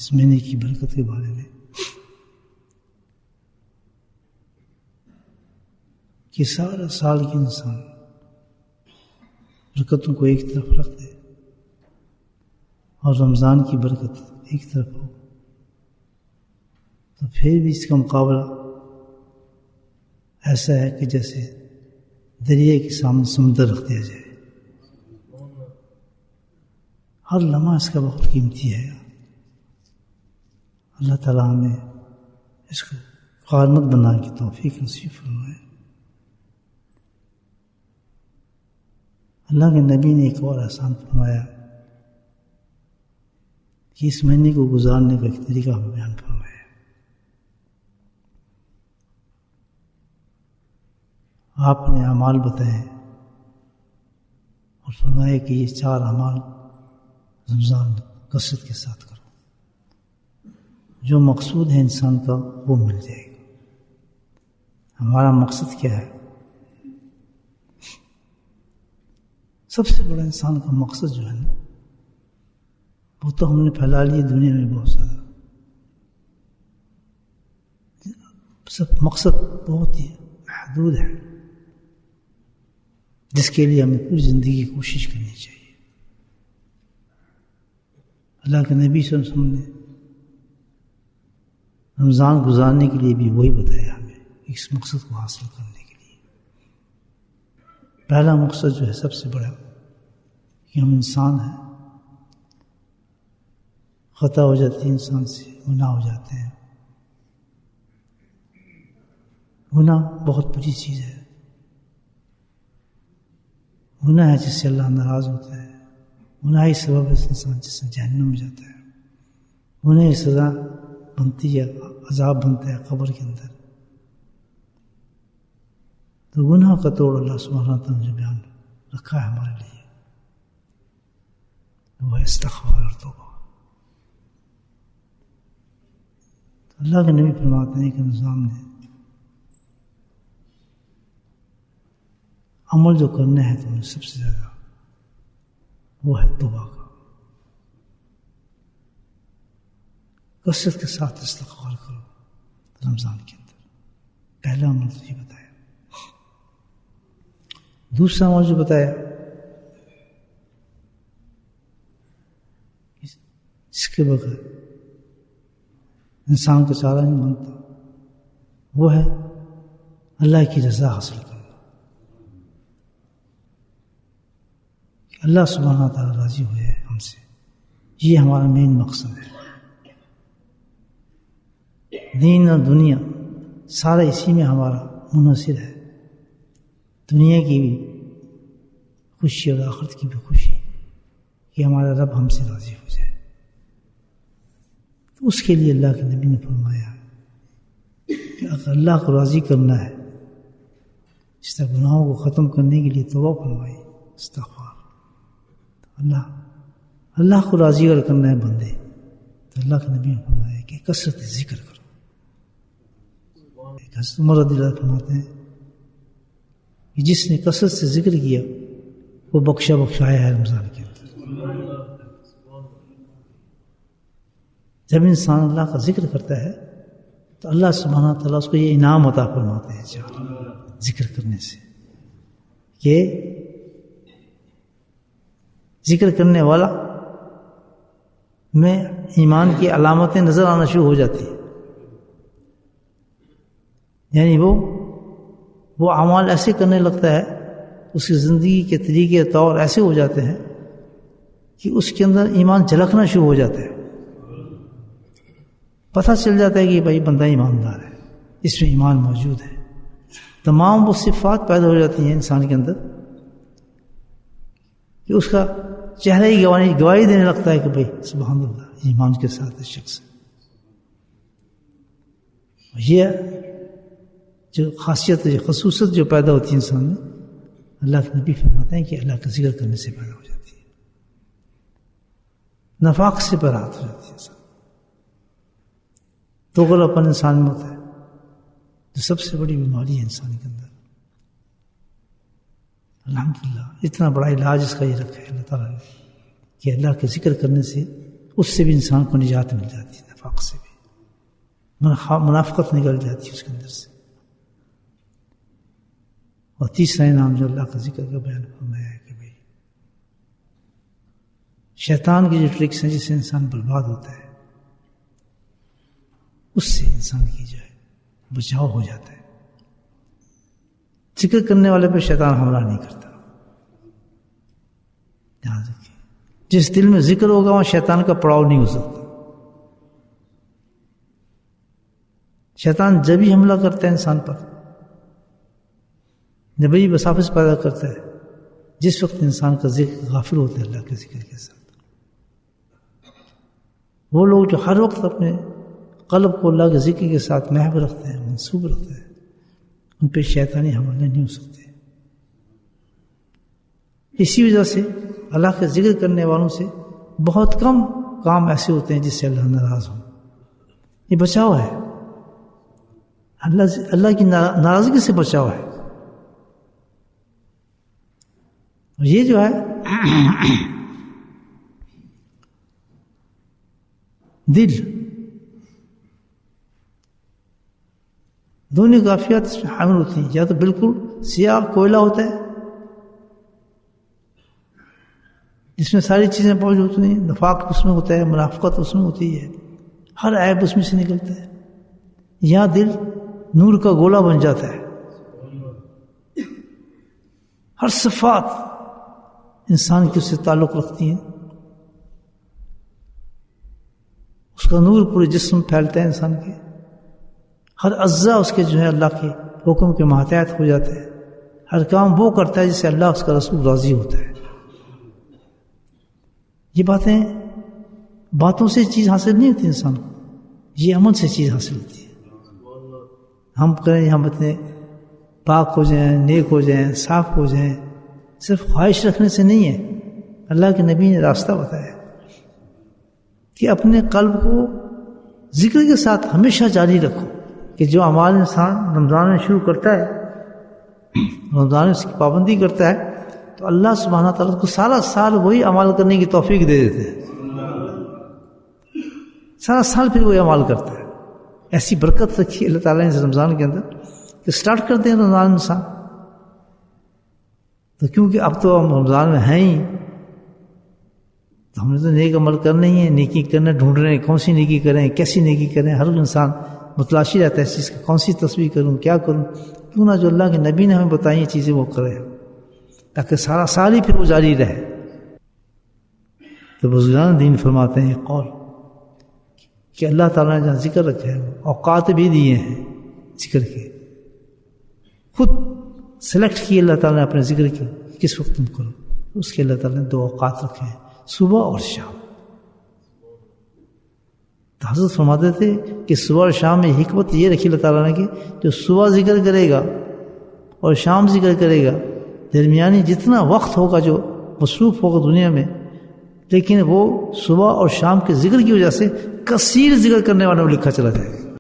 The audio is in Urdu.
اس مہینے کی برکت کے بارے میں کہ سارا سال کے انسان برکتوں کو ایک طرف رکھ دے اور رمضان کی برکت ایک طرف ہو، تو پھر بھی اس کا مقابلہ ایسا ہے کہ جیسے دریا کے سامنے سمندر رکھ دیا جائے. ہر لمحہ اس کا بہت قیمتی ہے. اللہ تعالیٰ ہمیں اس کو غارمت بنا کی توفیق نصیب فرمائے. اللہ کے نبی نے ایک اور احسان فرمایا کہ اس مہینے کو گزارنے کا ایک طریقہ بیان فرمایا. آپ نے اعمال بتائے اور فرمایا کہ یہ 4 اعمال رمضان کثرت کے ساتھ کرو، جو مقصود ہے انسان کا وہ مل جائے گا. ہمارا مقصد کیا ہے؟ سب سے بڑا انسان کا مقصد جو ہے نا، وہ تو ہم نے پھیلا لی دنیا میں بہت سارا. سب مقصد بہت ہی محدود ہے جس کے لیے ہمیں پوری زندگی کوشش کرنی چاہیے. اللہ کے نبی صلی اللہ علیہ وسلم نے رمضان گزارنے کے لیے بھی وہی بتایا ہمیں اس مقصد کو حاصل کرنے کے لیے. پہلا مقصد جو ہے سب سے بڑا کہ ہم انسان ہیں، خطا ہو جاتی ہے، انسان سے گناہ ہو جاتے ہیں. گناہ بہت بڑی چیز ہے. گناہ ہے جس سے اللہ ناراض ہوتا ہے. گناہ ہی سبب ہے انسان جس سے جہنم میں جاتا ہے. گناہ کی سزا بنتی ہے، عذاب بنتا ہے قبر کے اندر. تو گناہ کا توڑ اللہ سبحانہ تعالیٰ نے جو بیان رکھا ہے ہمارے لیے وہ ہے استغفار اور توبہ. تو اللہ کے نبی فرماتے ہیں کہ نظام نے عمل جو کرنا ہے تمہیں سب سے زیادہ وہ ہے توبہ کا. کثرت کے ساتھ استغفار کرو رمضان کے اندر. پہلا عمل تو یہ بتایا. دوسرا عمل جو بتایا اس کے بغیر انسان کا چارہ نہیں بنتا، وہ ہے اللہ کی رضا حاصل کرنا. کہ اللہ سبحانہ تعالیٰ راضی ہوئے ہم سے، یہ ہمارا مین مقصد ہے. دین اور دنیا سارا اسی میں ہمارا منحصر ہے. دنیا کی بھی خوشی اور آخرت کی بھی خوشی کہ ہمارا رب ہم سے راضی ہو جائے. تو اس کے لیے اللہ کے نبی نے فرمایا کہ اگر اللہ کو راضی کرنا ہے، اس طرح گناہوں کو ختم کرنے کے لیے توبہ فرمائی، استغفار. اللہ کو راضی اگر کرنا ہے بندے، تو اللہ کے نبی نے فرمایا کہ کثرت ذکر کرو. حضرت عمر رضی اللہ عنہ فرماتے ہیں کہ جس نے کثرت سے ذکر کیا وہ بخشایا ہے رمضان کے اندر. جب انسان اللہ کا ذکر کرتا ہے تو اللہ سبحانہ تعالیٰ اس کو یہ انعام عطا فرماتے ہیں ذکر کرنے سے، کہ ذکر کرنے والا میں ایمان کی علامتیں نظر آنا شروع ہو جاتی ہیں. یعنی وہ اعمال ایسے کرنے لگتا ہے، اس کی زندگی کے طریقے طور ایسے ہو جاتے ہیں کہ اس کے اندر ایمان جھلکنا شروع ہو جاتا ہے. پتہ چل جاتا ہے کہ بھائی بندہ ایماندار ہے، اس میں ایمان موجود ہے. تمام وہ صفات پیدا ہو جاتی ہیں انسان کے اندر کہ اس کا چہرہ ہی گواہی دینے لگتا ہے کہ بھائی سبحان اللہ ایمان کے ساتھ ہے شخص. یہ جو خاصیت جو خصوصیت جو پیدا ہوتی ہے انسان میں، اللہ کے نبی فرماتے ہیں کہ اللہ کا ذکر کرنے سے پیدا ہو جاتی ہے. نفاق سے برات ہو جاتی ہے انسان. توغلاپن انسان میں ہوتا ہے جو سب سے بڑی بیماری ہے انسان کے اندر. الحمدللہ اتنا بڑا علاج اس کا یہ رکھا ہے اللہ تعالیٰ نے کہ اللہ کے ذکر کرنے سے اس سے بھی انسان کو نجات مل جاتی ہے، نفاق سے بھی منافقت نکل جاتی ہے اس کے اندر سے۔ اور تیسرا انعام جو اللہ کا ذکر کا بیان فرمایا ہے کہ بھائی شیطان کی جو ٹرکس ہیں جس سے انسان برباد ہوتا ہے، اس سے انسان کی جو ہے بچاؤ ہو جاتا ہے۔ ذکر کرنے والے پہ شیطان حملہ نہیں کرتا، یاد رکھیے۔ جس دل میں ذکر ہوگا وہاں شیطان کا پڑاؤ نہیں ہو سکتا۔ شیطان جب ہی حملہ کرتا ہے انسان پر، جب ہی وساوس پیدا کرتا ہے جس وقت انسان کا ذکر غافل ہوتا ہے اللہ کے ذکر کے ساتھ۔ وہ لوگ جو ہر وقت اپنے قلب کو اللہ کے ذکر کے ساتھ محو رکھتے ہیں، منسوب رکھتے ہیں، ان پہ شیطانی حملے نہیں ہو سکتے۔ اسی وجہ سے اللہ کا ذکر کرنے والوں سے بہت کم کام ایسے ہوتے ہیں جس سے اللہ ناراض ہو۔ یہ بچاؤ ہے، اللہ کی ناراضگی سے بچاؤ ہے۔ اور یہ جو ہے دل، دونوں کافیات اس میں حامل ہوتی ہیں۔ یا تو بالکل سیاہ کوئلہ ہوتا ہے جس میں ساری چیزیں موجود ہوتی ہیں، نفاق اس میں ہوتا ہے، منافقت اس میں ہوتی ہے، ہر عیب اس میں سے نکلتا ہے۔ یا دل نور کا گولا بن جاتا ہے، ہر صفات انسان کی اس سے تعلق رکھتی ہیں، اس کا نور پورے جسم پھیلتا ہے انسان کے، ہر اعضاء اس کے جو ہے اللہ کے حکم کے ماتحت ہو جاتے ہیں، ہر کام وہ کرتا ہے جس سے اللہ اس کا رسول راضی ہوتا ہے۔ یہ باتوں سے چیز حاصل نہیں ہوتی انسان کو، یہ عمل سے چیز حاصل ہوتی ہے۔ ہم کریں، ہم اتنے پاک ہو جائیں، نیک ہو جائیں، صاف ہو جائیں، صرف خواہش رکھنے سے نہیں ہے۔ اللہ کے نبی نے راستہ بتایا کہ اپنے قلب کو ذکر کے ساتھ ہمیشہ جاری رکھو، کہ جو اعمال انسان رمضان میں شروع کرتا ہے، رمضان میں اس کی پابندی کرتا ہے، تو اللہ سبحانہ تعالیٰ کو سارا سال وہی عمل کرنے کی توفیق دے دیتے ہیں، سارا سال پھر وہی عمل کرتا ہے۔ ایسی برکت رکھی اللہ تعالیٰ نے رمضان کے اندر کہ سٹارٹ کرتے ہیں رمضان انسان، تو کیونکہ اب تو ہم رمضان میں ہیں ہی، تو ہم نے تو نیک عمل کرنا ہی ہے، نیکی کرنا ڈھونڈ رہے ہیں، کون سی نیکی کریں، کیسی نیکی کریں۔ ہر انسان متلاشی رہتا ہے اس چیز کا، کون سی تصویر کروں، کیا کروں، کیوں نہ جو اللہ کے نبی نے ہمیں بتائی یہ چیزیں وہ کرے، تاکہ سارا سال ہی پھر وہ جاری رہے۔ تو بزرگان دین فرماتے ہیں یہ قول کہ اللہ تعالیٰ نے جہاں ذکر رکھا ہے اوقات بھی دیے ہیں ذکر کے، خود سلیکٹ کیے اللہ تعالیٰ نے اپنے ذکر کے کس وقت تم کرو، اس کے اللہ تعالیٰ نے 2 اوقات رکھے ہیں، صبح اور شام۔ تو حضرت فرماتے تھے کہ صبح اور شام میں حکمت یہ رکھی اللہ تعالیٰ نے کہ جو صبح ذکر کرے گا اور شام ذکر کرے گا، درمیانی جتنا وقت ہوگا جو مصروف ہوگا دنیا میں، لیکن وہ صبح اور شام کے ذکر کی وجہ سے کثیر ذکر کرنے والوں کو لکھا چلا جائے گا۔